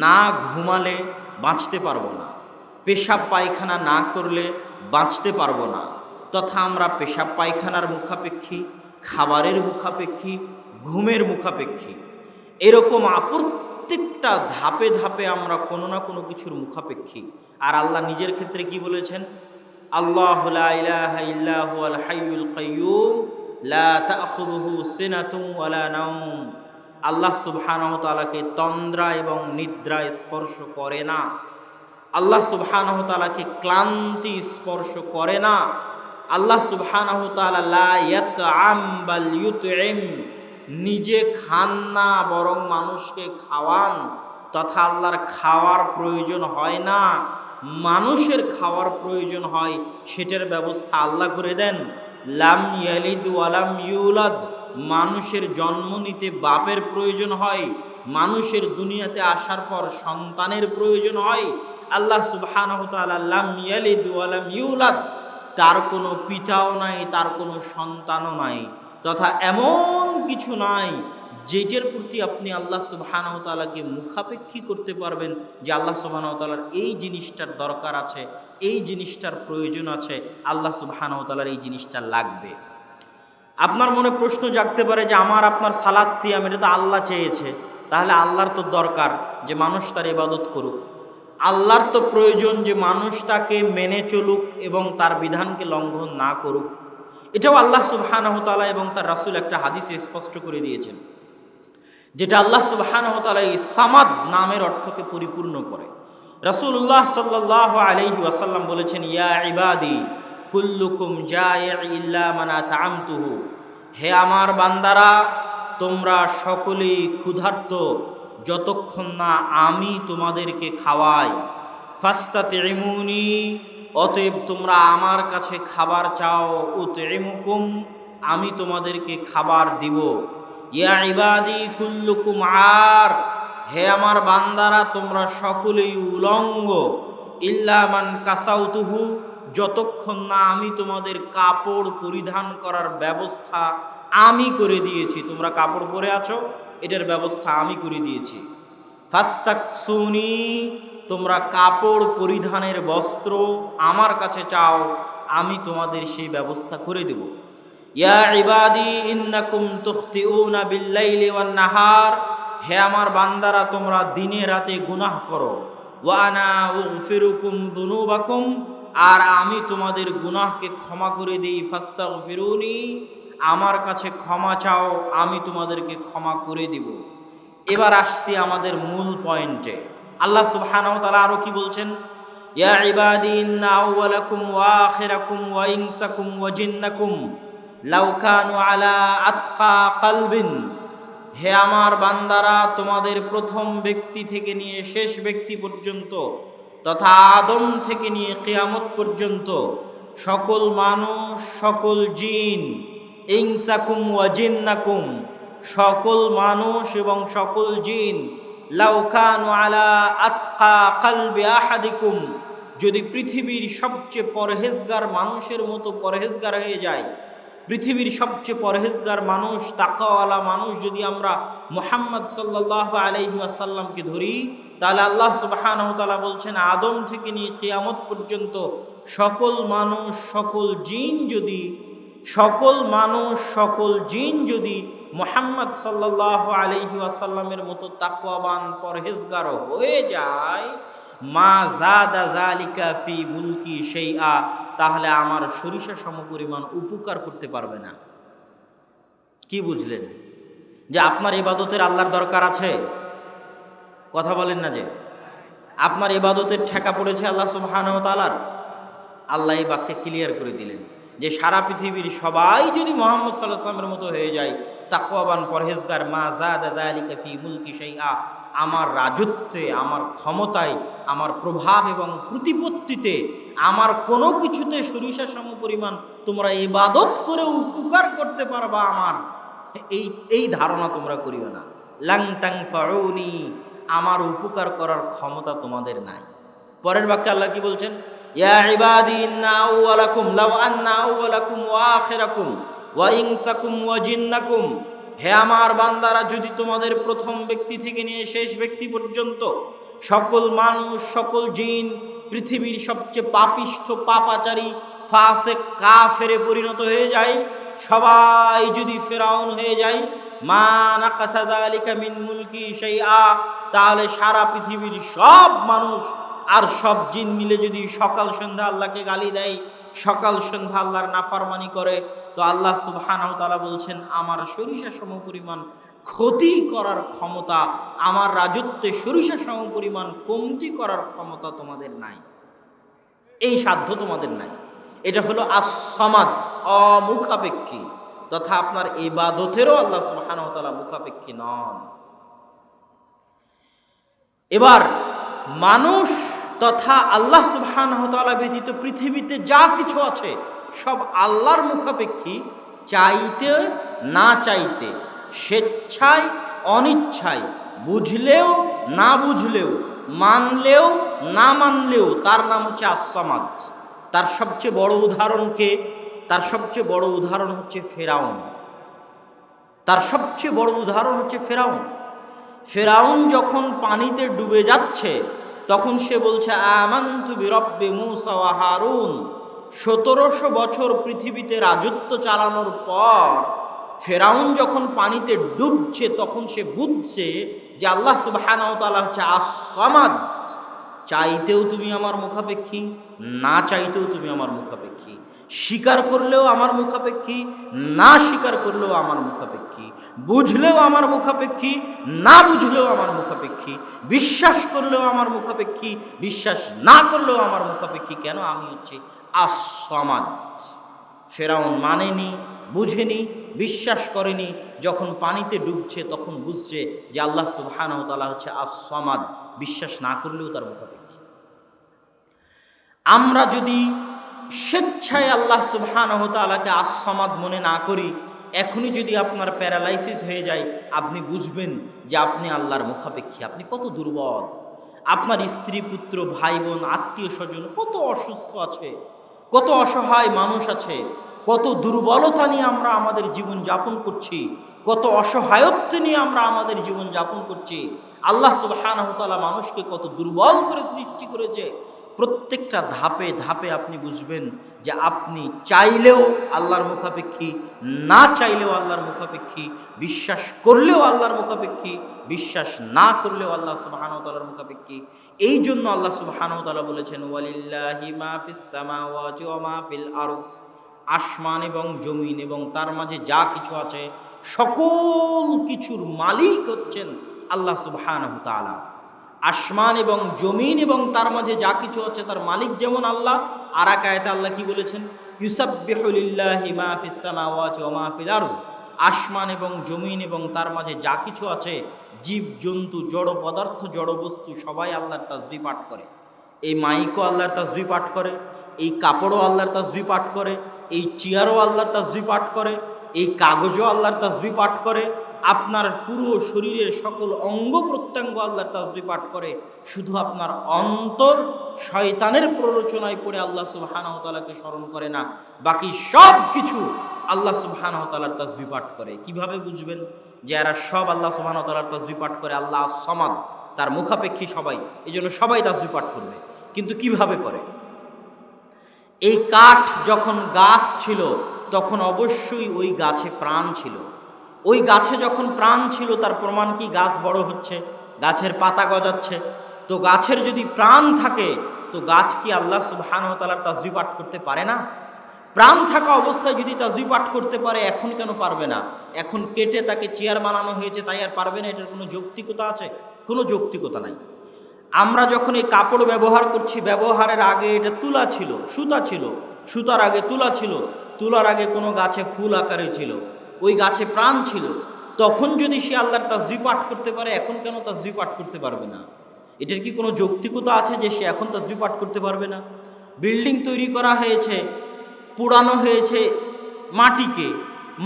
[SPEAKER 1] না ঘুমালে বাঁচতে পারবো না, পেশাব পায়খানা না করলে বাঁচতে পারবো না। তথা আমরা পেশাব পায়খানার মুখাপেক্ষী, খাবারের মুখাপেক্ষী, ঘুমের মুখাপেক্ষী। এরকম প্রত্যেকটা ধাপে ধাপে আমরা কোনো না কোনো কিছুর মুখাপেক্ষী। আর আল্লাহ নিজের ক্ষেত্রে কি বলেছেন? আল্লাহু লা ইলাহা ইল্লা হুয়াল হাইয়ুল কাইয়্যুম লা তাখুযুহু সিনাতুন ওয়ালা নাওম আল্লাহ সুবহানাহু ওয়া তাআলাকে তন্দ্রা এবং নিদ্রা স্পর্শ করে না। আল্লাহ সুবহানাহু ওয়া তাআলাকে ক্লান্তি স্পর্শ করে না। আল্লাহ সুবহানাহু ওয়া তাআলা লা ইয়াতআম বাল ইউতইম, নিজে খান না বরং মানুষকে খাওয়ান, তথা আল্লাহর খাওয়ার প্রয়োজন হয় না, মানুষের খাওয়ার প্রয়োজন হয়, সেটার ব্যবস্থা আল্লাহ করে দেন। লাম ইয়ালিদ ওয়া লাম ইউলাদ, মানুষের জন্ম নিতে বাপের প্রয়োজন হয়, মানুষের দুনিয়াতে আসার পর সন্তানের প্রয়োজন হয়। আল্লাহ সুবহানাহু ওয়া তাআলা লাম ইয়ালিদ ওয়া লাম ইউলাদ, তার কোনো পিতাও নাই, তার কোনো সন্তানও নাই, তথা এমন কিছু নাই যেটার প্রতি আপনি আল্লাহ সুবহানাহু ওয়া তাআলাকে মুখাপেক্ষী করতে পারবেন যে আল্লাহ সুবহানাহু ওয়া তাআলার এই জিনিসটার দরকার আছে, এই জিনিসটার প্রয়োজন আছে, আল্লাহ সুবহানাহু ওয়া তাআলার এই জিনিসটা লাগবে। আপনার মনে প্রশ্ন জাগতে পারে যে আমার আপনার সালাত সিয়াম এটা তো আল্লাহ চেয়েছে, তাহলে আল্লাহর তো দরকার যে মানুষ তার ইবাদত করুক, আল্লাহর তো প্রয়োজন যে মানুষ তাকে মেনে চলুক এবং তার বিধানকে লঙ্ঘন না করুক। এটাও আল্লাহ সুবহানাহু ওয়া তাআলা এবং তার রাসূল একটা হাদিসে স্পষ্ট করে দিয়েছেন, যেটা আল্লাহ সুবহানাহু ওয়া তাআলা এই সামাদ নামের অর্থকে পরিপূর্ণ করে। রাসূলুল্লাহ সাল্লাল্লাহু আলাইহি ওয়াসাল্লাম বলেছেন, ইয়া ইবাদি কুল্লুকুম জায়ি ইল্লা মান আতআমতুহু, হে আমার বান্দারা তোমরা সকলেই ক্ষুধার্ত যতক্ষণ না আমি তোমাদেরকে খাওয়াই। ফাস্তাতিমুনি, অতএব তোমরা আমার কাছে খাবার চাও। উতইমুকুম, আমি তোমাদেরকে খাবার দিব। ইয়া ইবাদি কুল্লুকুম আর, হে আমার বান্দারা তোমরা সকলেই উলঙ্গ। ইল্লা মান কাসাউতুহু, যতক্ষণ না আমি তোমাদের কাপড় পরিধান করার ব্যবস্থা আমি করে দিয়েছি। তোমরা কাপড় পরে আছো, এটার ব্যবস্থা আমি করে দিয়েছি। ফাস্তাকসুনি, তোমরা কাপড় পরিধানের বস্ত্র আমার কাছে চাও, আমি তোমাদের সেই ব্যবস্থা করে দেব। ইয়া ইবাদি ইন্নাকুম তুখতিউনা বিল্লাইলি ওয়ান নাহার, হে আমার বান্দারা তোমরা দিনে রাতে গুনাহ করো। ওয়া আনা উগফিরুকুম যুনুবাকুম, আর আমি তোমাদের গুনাহকে ক্ষমা করে দিই। ফাস্তাগফিরুনি, আমার কাছে ক্ষমা চাও, আমি তোমাদেরকে ক্ষমা করে দিব। এবার আসছি আমাদের মূল পয়েন্টে। আল্লাহ সুবহানাহু ওয়া তাআলা আরো কি বলছেন, ইয়া ইবাদি ইন্না আউওয়ালাকুম ওয়া আখিরাকুম ওয়া ইনসাকুম ওয়া জিন্নাকুম লাউ কানু আলা আতকা কলবিন, হে আমার বান্দারা তোমাদের প্রথম ব্যক্তি থেকে নিয়ে শেষ ব্যক্তি পর্যন্ত, তথা আদম থেকে নিয়ে কিয়ামত পর্যন্ত সকল মানুষ, সকল জিন, ইনসাকুম ওয়া জিন্নাকুম, সকল মানুষ এবং সকল জিন, লাউ কানু আলা আতকা কলবি আহাদিকুম, যদি পৃথিবীর সবচেয়ে পরহেজগার মানুষের মতো পরহেজগার হয়ে যায়, পৃথিবীর সবচেয়ে পরহেজগার মানুষ, তাকওয়ালা মানুষ যদি আমরা মুহাম্মদ সাল্লাল্লাহু আলাইহি ওয়াসাল্লামকে ধরি, তাহলে আল্লাহ সুবহানাহু ওয়া তাআলা বলছেন আদম থেকে নিয়ে কিয়ামত পর্যন্ত সকল মানুষ, সকল জিন যদি, সকল মানুষ, সকল জিন যদি মুহাম্মদ সাল্লাল্লাহু আলাইহি ওয়াসাল্লামের মতো তাকওয়াবান পরহেজগার হয়ে যায়, মা জাদা যালিকা ফি মুলকি শাইআ, তাহলে আমার সরিষা সমপরিমাণ উপকার করতে পারবে না। কি বুঝলেন? যে আপনার ইবাদতের আল্লাহর দরকার আছে? কথা বলেন না যে আপনার ইবাদতের ঠেকা পড়েছে আল্লাহ সুবহানাহু ওয়া তাআলার। আল্লাহ এই বাক্যে ক্লিয়ার করে দিলেন যে সারা পৃথিবীর সবাই যদি মুহাম্মদ সাল্লাল্লাহু আলাইহি ওয়াসাল্লামের মতো হয়ে যায়, তাকওয়াবান পরহেজগার, মা জাদা যালিকা ফি মুলকি শাইআ, আমার রাজত্বে, আমার ক্ষমতায়, আমার প্রভাব এবং প্রতিপত্তিতে, আমার কোনো কিছুতে সরিষা সমপরিমাণ তোমরা ইবাদত করে উপকার করতে পারবা আমার, এই ধারণা তোমরা করিও না। লাং তানফাউনি, আমার উপকার করার ক্ষমতা তোমাদের নাই। পরের বাক্যে আল্লাহ কি বলছেন, ইয়া ইবাদি ইন্না আউওয়ালাকুম লাউ আন্না আউওয়ালাকুম ওয়া আখিরাকুম ওয়া ইনসাকুম ওয়া জিন্নাকুম, হে আমার বান্দারা যদি তোমাদের প্রথম ব্যক্তি থেকে নিয়ে শেষ ব্যক্তি পর্যন্ত সকল মানুষ, সকল জিন, পৃথিবীর সবচেয়ে পাপিষ্ঠ, পাপাচারী, ফাসিক, কাফেরে পরিণত হয়ে যায়, সবাই যদি ফেরাউন হয়ে যায়, মা নাকাসা যালিকা মিন মুলকি শাইআ, তাহলে সারা পৃথিবীর সব মানুষ আর সব জিন মিলে যদি সকাল সন্ধ্যা আল্লাহকে গালি দেয়, সকাল সন্ধ্যা আল্লাহর নাফরমানি করে, তো আল্লাহ সুবহানাহু ওয়া তাআলা বলছেন আমার সরিষা সমপরিমাণ ক্ষতি করার ক্ষমতা, আমার রাজত্বে সরিষা সমপরিমাণ কমতি করার ক্ষমতা তোমাদের নাই, এই সাধ্য তোমাদের নাই। এটা হলো আস-সামাদ, অমুখাপেক্ষী, তথা আপনার ইবাদতেরও আল্লাহ সুবহানাহু ওয়া তাআলা মুখাপেক্ষী নন। এবার মানুষ তথা আল্লাহ সুবহানাহু ওয়া তাআলা ব্যতীত পৃথিবীতে যা কিছু আছে সব আল্লাহর মুখাপেক্ষী, চাইতে না চাইতে, স্বেচ্ছায় অনিচ্ছায়, বুঝলেও না বুঝলেও, মানলেও না মানলেও, তার নাম হচ্ছে আস-সামাদ। তার সবচেয়ে বড় উদাহরণকে, তার সবচেয়ে বড় উদাহরণ হচ্ছে ফেরাউন। তার সবচেয়ে বড় উদাহরণ হচ্ছে ফেরাউন। ফেরাউন যখন পানিতে ডুবে যাচ্ছে তখন সে বলছে আমানতু বিরব্বি মূসা ওয়া হারুন। 1700 বছর পৃথিবীতে রাজত্ব চালানোর পর ফেরাউন যখন পানিতে ডুবছে তখন সে বুঝছে যে আল্লাহ সুবহানাহু ওয়া তাআলা হচ্ছে আস-সামাদ। চাইতেও তুমি আমার মুখাপেক্ষী, না চাইতেও তুমি আমার মুখাপেক্ষী, স্বীকার করলেও আমার মুখাপেক্ষী, না স্বীকার করলেও আমার মুখাপেক্ষী, বুঝলেও আমার মুখাপেক্ষী, না বুঝলেও আমার মুখাপেক্ষী, বিশ্বাস করলেও আমার মুখাপেক্ষী, বিশ্বাস না করলেও আমার মুখাপেক্ষী। কেন? আমি হচ্ছে আস-সামাদ। ফেরাউন মানেনি, বুঝেনি, বিশ্বাস করেনি। যখন পানিতে ডুবছে তখন বুঝছে যে আল্লাহ সুবহানাহু ওয়া তাআলা হচ্ছে আস-সামাদ, বিশ্বাস না করলেও তার মুখাপেক্ষী। আমরা যদি স্বেচ্ছায় আল্লাহ সুবহানাহু ওয়া তাআলাকে আস-সামাদ মনে না করি, এখনই যদি আপনার প্যারালাইসিস হয়ে যায়, আপনি বুঝবেন যে আপনি আল্লাহর মুখাপেক্ষী, আপনি কত দুর্বল। আপনার স্ত্রী, পুত্র, ভাই বোন, আত্মীয় স্বজন কত অসুস্থ আছে, কত অসহায় মানুষ আছে, কত দুর্বলতা নিয়ে আমরা আমাদের জীবন যাপন করছি, কত অসহায়ত্ব নিয়ে আমরা আমাদের জীবন যাপন করছি। আল্লাহ সুবহানাহু ওয়া তাআলা মানুষকে কত দুর্বল করে সৃষ্টি করেছে। প্রত্যেকটা ধাপে ধাপে আপনি বুঝবেন যে আপনি চাইলেও আল্লাহর মুখাপেক্ষী, না চাইলেও আল্লাহর মুখাপেক্ষী, বিশ্বাস করলেও আল্লাহর মুখাপেক্ষী, বিশ্বাস না করলেও আল্লাহ সুবহানাহু ওয়া তাআলার মুখাপেক্ষী। এই জন্য আল্লাহ সুবহানাহু ওয়া তাআলা বলেছেন ওয়ালিল্লাহি মা ফিস সামাওয়াতি ওয়া মা ফিল আরজ। আসমান এবং জমিন এবং তার মাঝে যা কিছু আছে সকল কিছুর মালিক হচ্ছেন আল্লাহ সুবহানাহু ওয়া তাআলা। আসমান এবং জমিন এবং তার মাঝে যা কিছু আছে তার মালিক যেমন আল্লাহ, আর এক আয়াতে আল্লাহ কি বলেছেন? ইউসাব্বিহু লিল্লাহি মা ফিস সামাওয়াতি ওয়া মা ফিল আরজ। আসমান এবং জমিন এবং তার মাঝে যা কিছু আছে, জীব জন্তু, জড় পদার্থ, জড় বস্তু, সবাই আল্লাহর তাসবিহ পাঠ করে। এই মাইকও আল্লাহর তাসবিহ পাঠ করে, এই কাপড়ও আল্লাহর তাসবিহ পাঠ করে, এই চেয়ারও আল্লাহর তাসবিহ পাঠ করে, এই কাগজও আল্লাহর তাসবিহ পাঠ করে, আপনার পুরো শরীরের সকল অঙ্গ প্রত্যঙ্গ আল্লাহর তাসবিহ পাঠ করে। শুধু আপনার অন্তর শয়তানের প্ররোচনায় পড়ে আল্লাহ সুবহানাহু ওয়া তাআলাকে স্মরণ করে না, বাকি সব কিছু আল্লাহ সুবহানাহু ওয়া তাআলার তাসবিহ পাঠ করে। কিভাবে বুঝবেন যে এরা সব আল্লাহ সুবহানাহু ওয়া তাআলার তাসবিহ পাঠ করে? আল্লাহ আস-সামাদ, তার মুখাপেক্ষী সবাই, এই জন্য সবাই তাসবিহ পাঠ করবে। কিন্তু কিভাবে করে? এই কাঠ যখন গাছ ছিল তখন অবশ্যই ওই গাছে প্রাণ ছিল। ওই গাছে যখন প্রাণ ছিল তার প্রমাণ কি? গাছ বড় হচ্ছে, গাছের পাতা গজাচ্ছে। তো গাছের যদি প্রাণ থাকে তো গাছ কি আল্লাহ সুবহানাহু ওয়া তাআলার তাসবিহ পাঠ করতে পারে না? প্রাণ থাকা অবস্থায় যদি তাসবিহ পাঠ করতে পারে, এখন কেন পারবে না? এখন কেটে তাকে চেয়ার বানানো হয়েছে তাই আর পারবে না? এটার কোনো যৌক্তিকতা আছে? কোনো যৌক্তিকতা নাই। আমরা যখন এই কাপড় ব্যবহার করছি, ব্যবহারের আগে এটা তুলা ছিল, সুতা ছিল, সুতার আগে তুলা ছিল, তুলার আগে কোনো গাছে ফুল আকারে ছিল, ওই গাছে প্রাণ ছিল। তখন যদি সে আল্লাহর তাসবিহ পাঠ করতে পারে, এখন কেন তাসবিহ পাঠ করতে পারবে না? এটার কি কোনো যৌক্তিকতা আছে যে সে এখন তাসবিহ পাঠ করতে পারবে না? বিল্ডিং তৈরি করা হয়েছে, পোড়ানো হয়েছে মাটিকে,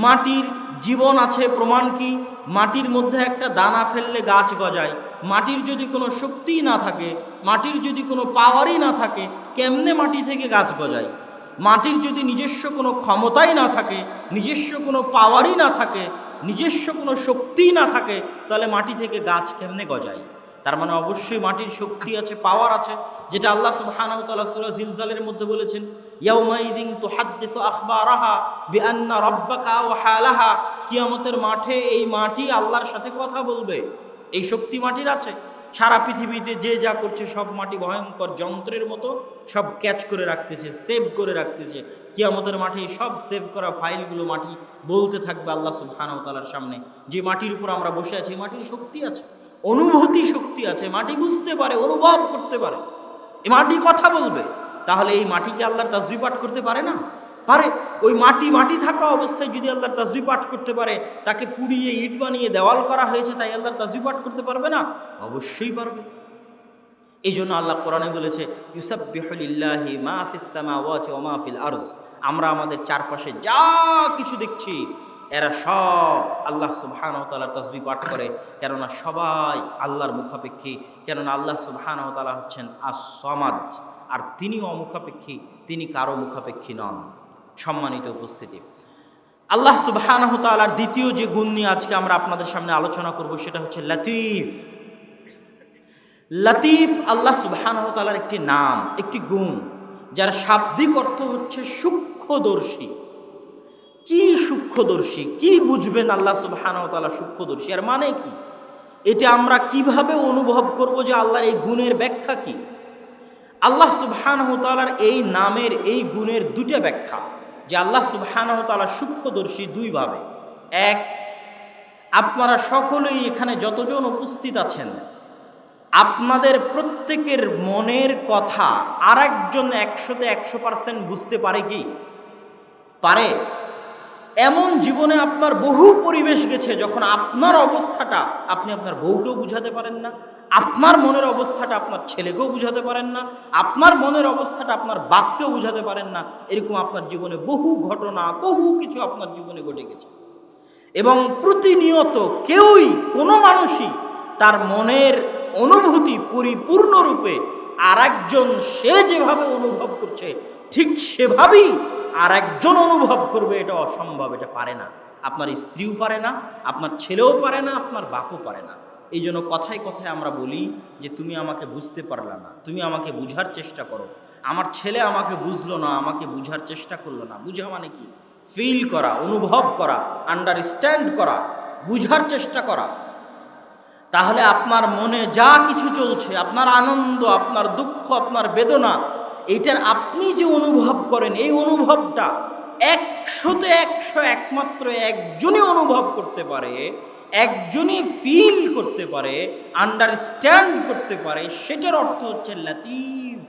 [SPEAKER 1] মাটির জীবন আছে, প্রমাণ কি? মাটির মধ্যে একটা দানা ফেললে গাছ গজায়। মাটির যদি কোনো শক্তিই না থাকে, মাটির যদি কোনো পাওয়ারই না থাকে, কেমনে মাটি থেকে গাছ গজায়? মাটির যদি নিজস্ব কোনো ক্ষমতাই না থাকে, নিজস্ব কোনো পাওয়ারই না থাকে, নিজস্ব কোনো শক্তিই না থাকে, তাহলে মাটি থেকে গাছ কেমনে গজায়? তার মানে অবশ্যই মাটির শক্তি আছে, পাওয়ার আছে, যেটা আল্লাহ সুবহানাহু ওয়া তাআলা সূরা জিলজালের মধ্যে বলেছেন ইয়াউমাইযিন তুহাদ্দিসু আখবারাহা বিআন্না রাব্বাকা ওয়াহালাহা। কিয়ামতের মাঠে এই মাটি আল্লাহর সাথে কথা বলবে, এই শক্তি মাটির আছে। সারা পৃথিবীতে যে যা করছে সব মাটি ভয়ঙ্কর যন্ত্রের মতো সব ক্যাচ করে রাখতেছে, সেভ করে রাখতেছে। কিয়ামতের মাঠে সব সেভ করা ফাইলগুলো মাটি বলতে থাকবে আল্লাহ সুবহানাহু ওয়া তাআলার সামনে, যে মাটির উপর আমরা বসে আছি মাটির শক্তি আছে, অনুভূতি শক্তি আছে, মাটি বুঝতে পারে, অনুভব করতে পারে, এই মাটি কথা বলবে। তাহলে এই মাটিকে আল্লাহর তাসবিহ পাঠ করতে পারে না? পারে। ওই মাটি থাকা অবস্থায় যদি আল্লাহর তাসবিহ পাঠ করতে পারে, তাকে পুড়িয়ে ইট বানিয়ে দেওয়াল করা হয়েছে তাই আল্লাহর তাসবিহ পাঠ করতে পারবে না? অবশ্যই পারবে। এই জন্য আল্লাহ কোরআনে বলেছে ইউসাব্বিহু লিল্লাহি মা ফিস সামাওয়াতি ওয়া মা ফিল আরজ। আমরা আমাদের চারপাশে যা কিছু দেখছি এরা সব আল্লাহ সুবহানাহু ওয়া তাআলার তাসবিহ পাঠ করে, কেননা সবাই আল্লাহর মুখাপেক্ষী, কেননা আল্লাহ সুবহানাহু ওয়া তাআলা হচ্ছেন আস-সামাদ, আর তিনি অমুখাপেক্ষী, তিনি কারো মুখাপেক্ষী নন। সম্মানিত উপস্থিতি, আল্লাহ সুবহানাহু ওয়া তাআলার দ্বিতীয় যে গুণ নিয়ে আজকে আমরা আপনাদের সামনে আলোচনা করব সেটা হচ্ছে লতিফ। লতিফ আল্লাহ সুবহানাহু ওয়া তাআলার একটি নাম, একটি গুণ, যার শাব্দিক অর্থ হচ্ছে সূক্ষ্মদর্শী। কি সূক্ষ্মদর্শী? কি বুঝবেন আল্লাহ সুবহানাহু ওয়া তাআলা সূক্ষ্মদর্শী? আর মানে কি? এটা আমরা কিভাবে অনুভব করব যে আল্লাহর এই গুণের ব্যাখ্যা কি? আল্লাহ সুবহানাহু ওয়া তাআলার এই নামের এই গুণের দুটো ব্যাখ্যা, যে আল্লাহ সুবহানাহু ওয়া তাআলা সূক্ষ্মদর্শী দুইভাবে। এক, আপনারা সকলেই এখানে যতজন উপস্থিত আছেন আপনাদের প্রত্যেকের মনের কথা আর একজন 100% বুঝতে পারে কি? পারে। এমন জীবনে আপনার বহু পরিবেশ গেছে যখন আপনার অবস্থাটা আপনি আপনার বউকেও বুঝাতে পারেন না, আপনার মনের অবস্থাটা আপনার ছেলেকেও বুঝাতে পারেন না, আপনার মনের অবস্থাটা আপনার বাপকেও বুঝাতে পারেন না। এরকম আপনার জীবনে বহু ঘটনা, বহু কিছু আপনার জীবনে ঘটে গেছে। এবং প্রতিনিয়ত কেউই, কোনো মানুষই তার মনের অনুভূতি পরিপূর্ণরূপে আর একজন সে যেভাবে অনুভব করছে ঠিক সেভাবেই আর একজন অনুভব করবে, এটা অসম্ভব, এটা পারে না। আপনার স্ত্রীও পারে না, আপনার ছেলেও পারে না, আপনার বাপও পারে না। এই জন্য কথায় কথায় আমরা বলি যে তুমি আমাকে বুঝতে পারলে না, তুমি আমাকে বুঝার চেষ্টা করো। আমার ছেলে আমাকে বুঝলো না, আমাকে বুঝার চেষ্টা করলো না। বুঝা মানে কি? ফিল করা, অনুভব করা, আন্ডারস্ট্যান্ড করা, বুঝার চেষ্টা করা। তাহলে আপনার মনে যা কিছু চলছে, আপনার আনন্দ, আপনার দুঃখ, আপনার বেদনা, এইটার আপনি যে অনুভব করেন, এই অনুভবটা 100তে 100 একমাত্র একজনই অনুভব করতে পারে, একজনই ফিল করতে পারে, আন্ডারস্ট্যান্ড করতে পারে। সেটার অর্থ হচ্ছে লতিফ।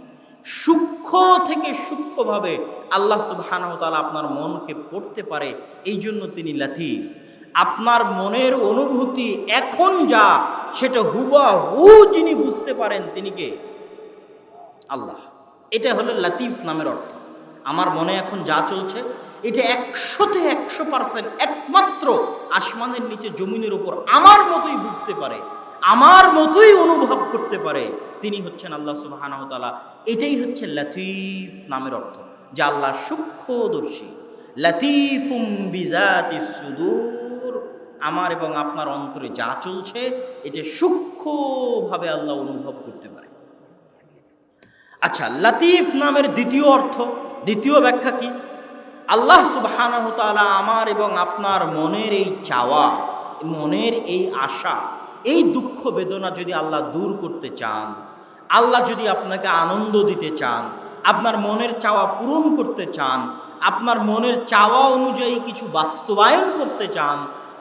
[SPEAKER 1] সূক্ষ্ম থেকে সূক্ষ্মভাবে আল্লাহ সুবহানাহু ওয়া তাআলা আপনার মনকে পড়তে পারে, এই জন্য তিনি লতিফ। আপনার মনের অনুভূতি এখন যা, সেটা হুবহু যিনি বুঝতে পারেন তিনি কে? আল্লাহ। এটা হলো লতিফ নামের অর্থ। আমার মনে এখন যা চলছে এটা 100তে 100% একমাত্র আসমানের নিচে জমিনের উপর আমার মতোই বুঝতে পারে, আমার মতোই অনুভব করতে পারে, তিনি হচ্ছেন আল্লাহ সুবহানাহু ওয়া তাআলা। এটাই হচ্ছে লতিফ নামের অর্থ, যে আল্লাহ সূক্ষ্মদর্শী। লতিফুম বিযাতিস সুদূর, আমার এবং আপনার অন্তরে যা চলছে এটা সূক্ষ্মভাবে আল্লাহ অনুভব করতে পারে। আচ্ছা, লতিফ নামের দ্বিতীয় অর্থ, দ্বিতীয় ব্যাখ্যা কি? আল্লাহ সুবহানাহু ওয়া তাআলা আমার এবং আপনার মনের এই চাওয়া, মনের এই আশা, এই দুঃখ বেদনা যদি আল্লাহ দূর করতে চান, আল্লাহ যদি আপনাকে আনন্দ দিতে চান, আপনার মনের চাওয়া পূরণ করতে চান, আপনার মনের চাওয়া অনুযায়ী কিছু বাস্তবায়ন করতে চান,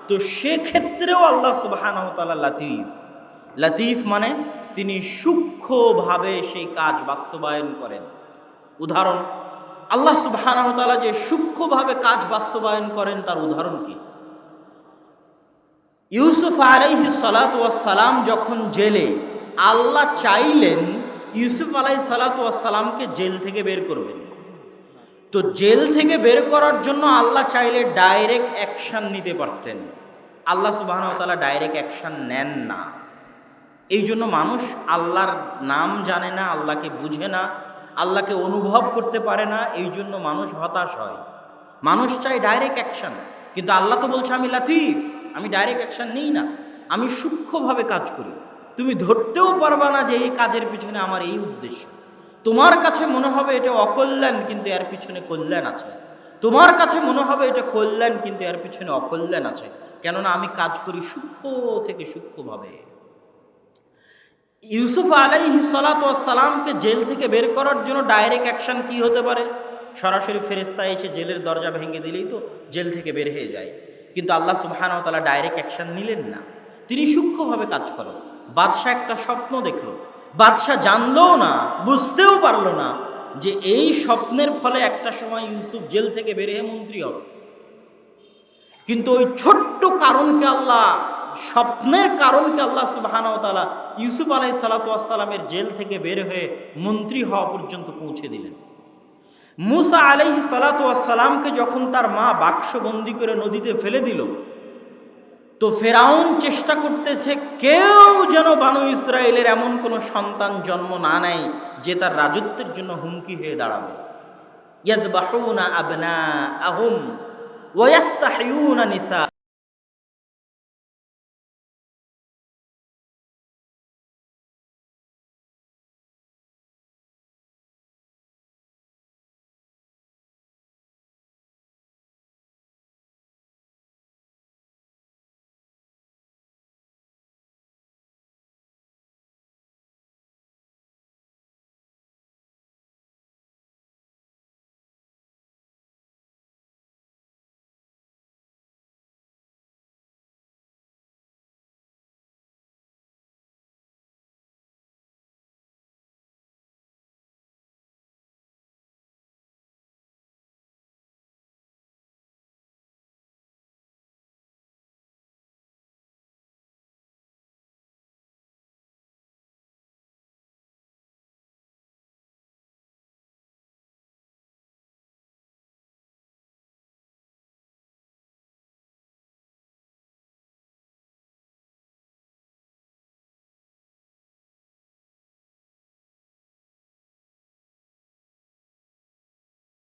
[SPEAKER 1] তো সেক্ষেত্রেও আল্লাহ সুবহানাহু ওয়া তাআলা লতিফ। লতিফ মানে তিনি সূক্ষ্মভাবে সেই কাজ বাস্তবায়ন করেন। উদাহরণ, আল্লাহ সুবহানাহু ওয়া তাআলা যে সূক্ষ্মভাবে কাজ বাস্তবায়ন করেন তার উদাহরণ কি? ইউসুফ আলাইহিস সালাতু ওয়াস সালাম যখন জেলে, আল্লাহ চাইলেন ইউসুফ আলাইহিস সালাতু ওয়াস সালামকে জেল থেকে বের করবেন। তো জেল থেকে বের করার জন্য আল্লাহ চাইলে ডাইরেক্ট অ্যাকশন নিতে পারতেন। আল্লাহ সুবহানাহু ওয়া তাআলা ডাইরেক্ট অ্যাকশন নেন না। এই জন্য মানুষ আল্লাহর নাম জানে না, আল্লাহকে বুঝে না, আল্লাহকে অনুভব করতে পারে না, এই জন্য মানুষ হতাশ হয়। মানুষ চায় ডাইরেক্ট অ্যাকশন, কিন্তু আল্লাহ তো বলছে আমি লতিফ, আমি ডাইরেক্ট অ্যাকশন নিই না, আমি সূক্ষ্মভাবে কাজ করি। তুমি ধরতেও পারবা না যে এই কাজের পিছনে আমার এই উদ্দেশ্য। তোমার কাছে মনে হবে এটা অকল্যাণ, কিন্তু এর পিছনে কল্যাণ আছে। তোমার কাছে মনে হবে এটা কল্যাণ, কিন্তু এর পিছনে অকল্যাণ আছে, কেননা আমি কাজ করি সূক্ষ্ম থেকে সূক্ষ্মভাবে। ইউসুফ আলাইহিস সালাতু ওয়াস সালামকে জেল থেকে বের করার জন্য ডাইরেক্ট অ্যাকশন কি হতে পারে? সরাসরি ফেরেশতা এসে জেলের দরজা ভেঙে দিলেই তো জেল থেকে বের হয়ে যায়। কিন্তু আল্লাহ সুবহানাহু ওয়া তাআলা ডাইরেক্ট অ্যাকশন নিলেন না, তিনি সূক্ষ্মভাবে কাজ করেন। বাদশাহ একটা স্বপ্ন দেখলো, বাদশাহ জানলও না, বুঝতেও পারলো না যে এই স্বপ্নের ফলে একটা সময় ইউসুফ জেল থেকে বের হয়ে মন্ত্রী হবে। কিন্তু ওই ছোট্ট কারণকে আল্লাহ, স্বপ্নের কারণকে আল্লাহ সুবহানাহু ওয়া তাআলা ইউসুফ আলাইহিস সালাতু ওয়াস সালামের জেল থেকে বের হয়ে মন্ত্রী হওয়া পর্যন্ত পৌঁছে দিলেন। মূসা আলাইহিস সালাতু ওয়াস সালামকে যখন তার মা বাক্সবন্দি করে নদীতে ফেলে দিল, তো ফেরাউন চেষ্টা করতেছে কেউ যেন বানু ইসরায়েলের এমন কোনো সন্তান জন্ম না নেয় যে তার রাজত্বের জন্য হুমকি হয়ে দাঁড়াবে। ইয়াযবাহুনা আবনাআহুম ওয়া ইস্তাহয়ুনা নিসা